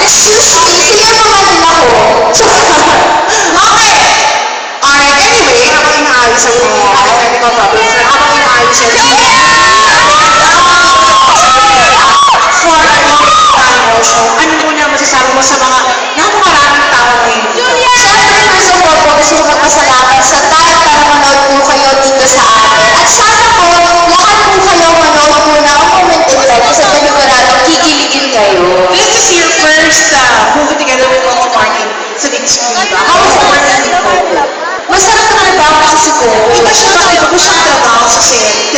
Excuse me, sino naman din ako? Okay! Alright, anyway, habang inaayos ang mga technical problems, habang inaayos yan, for a long time also, ano muna masasabi mo sa mga napakaraming tao ngayon? Siyempre, first of all po, gusto ko magpasalamat sa time para manood po kayo dito sa akin. At sana po, lahat po kayo manood po na ang Moment in Time kasi paniguradong kikiligin kayo. This is your first movie together with Coco Martin sa big screen ba? How was it working with Coco? Masarap na trabaho kasi si Coco. Iba siya trabaho sa set.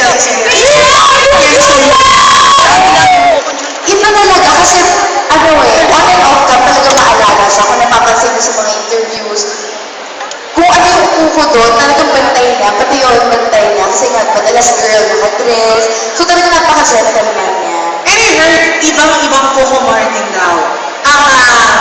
Iba talaga kasi, ano on and off ka, talaga maalaga siya. Kung napapansin mo sa mga interviews, kung ano yung uko doon, talagang bantay niya, pati yun, bantay niya. Kasi nga, madalas girl, nakadress. So talaga napaka-gentleman niya. And I heard, ibang Coco Martin daw. Ang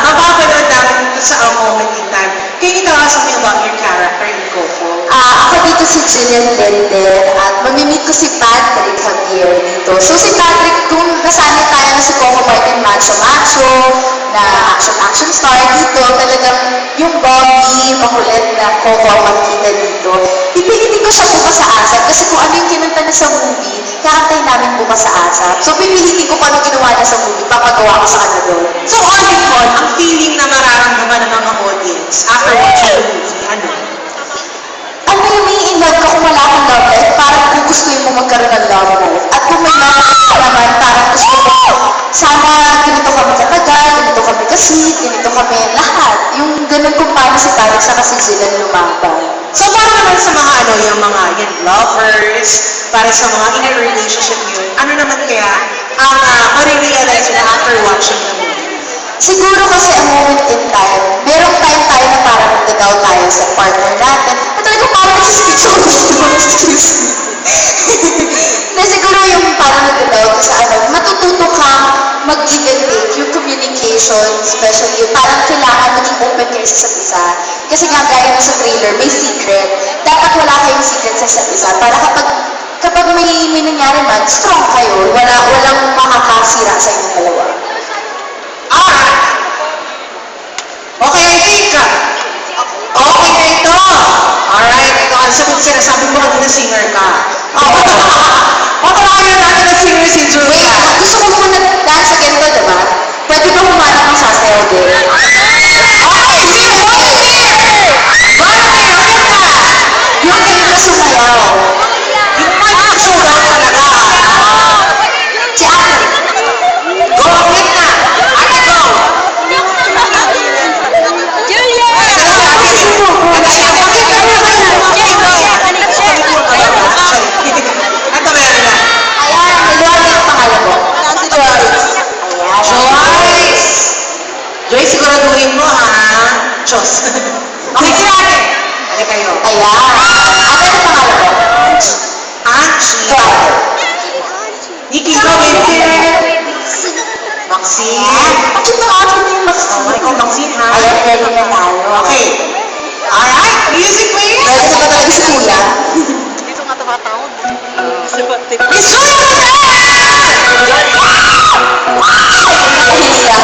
mapapanood namin sa Moment in Time. Can you tell us something about your character in Coco? Ako dito si Jillian Linden at mamimit ko si Patrick Javier dito. So si Patrick, kung nasanay tayo na si Coco Martin macho-macho, na action star dito, talagang yung Bobby, makulit na Coco ang makikita dito. Pipilitin ko siya bukas sa ASAP kasi kung ano yung kinanta niya sa movie, kakantay namin bukas sa ASAP. So pipilitin ko kung ano ginawa niya sa movie, papagawa ko sa kanya doon. So all in all, ang feeling na mararamdaman ng mga audience after watching the movie, ano? Ano yung may in love ka kung wala kang love life, parang gugustuhin mo magkaroon ng love life. At kung may love life ka naman, parang gusto mo, sana ganito kami katagal, ganito kami ka-sweet, ganito kami lahat. Yung ganun kung paano si Patrick sa kasi Jillian lumaban. So para naman sa mga yung mga lovers, para sa mga in a relationship yun, ano naman kaya ang marirealize na after watching the movie? Siguro kasi ang Moment in Time, merong time tayo na parang nagdadaw tayo sa partner natin. At talagang parang nagsispeak sa excuse me. Na siguro yung parang nagdadaw sa matututo kang mag-give and take, yung communication, especially yung parang kailangan maging open kayo sa isa't isa. Kasi nga gaya na sa trailer, may secret. Dapat wala kayong secret sa isa't isa. Para kapag may nangyari man, strong kayo. Walang makakasira sa inyong dalawa. Okay, I think, okay na ito. Alright, ito ang sinasabi mo kanina singer ka. Papalayan natin na singer si Julia. Wait, gusto ko muna dance again to, diba? Pwede ba humanap ng sasayaw din? Okay, si Volunteer! Volunteer, ulit na! Yung hindi sumayaw. Yung mga sumaw talaga. Si Ate. Go, ulit na! Ate, go! Ito meron na. Ayan, Joyce yung pangalan mo. Si Joyce. Ayan. Joyce! Joyce, siguraduhin mo, ha? Diyos. Okay, sila ate. Ate kayo. Ayan. Ate, ano pangalan mo? Angie. Joyce. Nikki, go, Vincent. Maxine. Ang cute ng outfit niyo, Maxine. Oh, ikaw, Maxine, ha? Ayan, ready na tayo. Okay. Alright, music please. Ready na ba talaga si Kuya? Dito nga tumatawag. Miss Julia! Nahihiya.